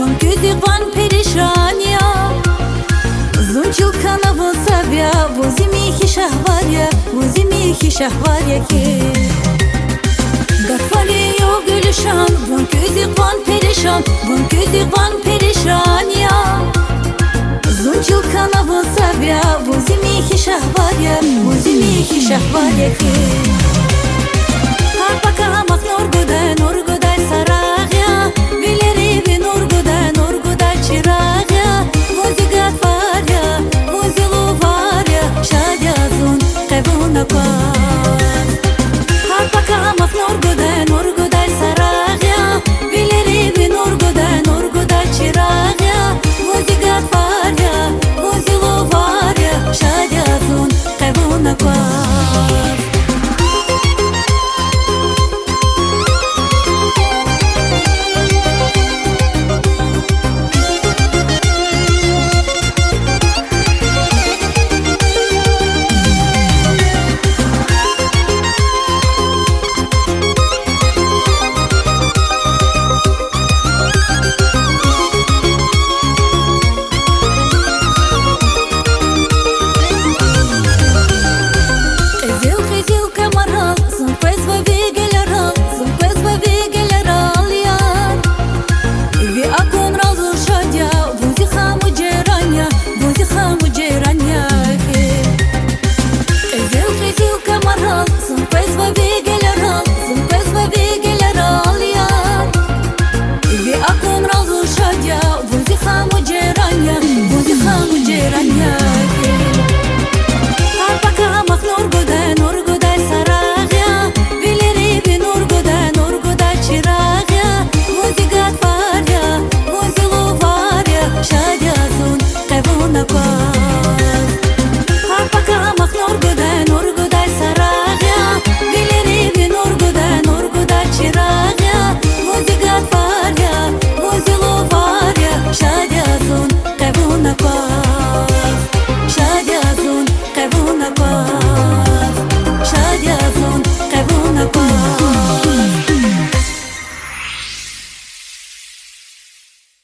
Вон gözü van perişan ya Zunçil kanavı sabya Vozimi hi şahvarya Vozimi hi şahvarya ki Gatfali yo gülüşan Von gözü van perişan Von gözü van perişan ya Zunçil kanavı sabya Vozimi hi şahvarya Vozimi hi şahvarya ki Harpakamak Nurguday saragya Vileri vi Nurguday çiragya Vozi gatvarya, vozi luvarya Şadya zun kevuna kvar Harpakamak Nurguday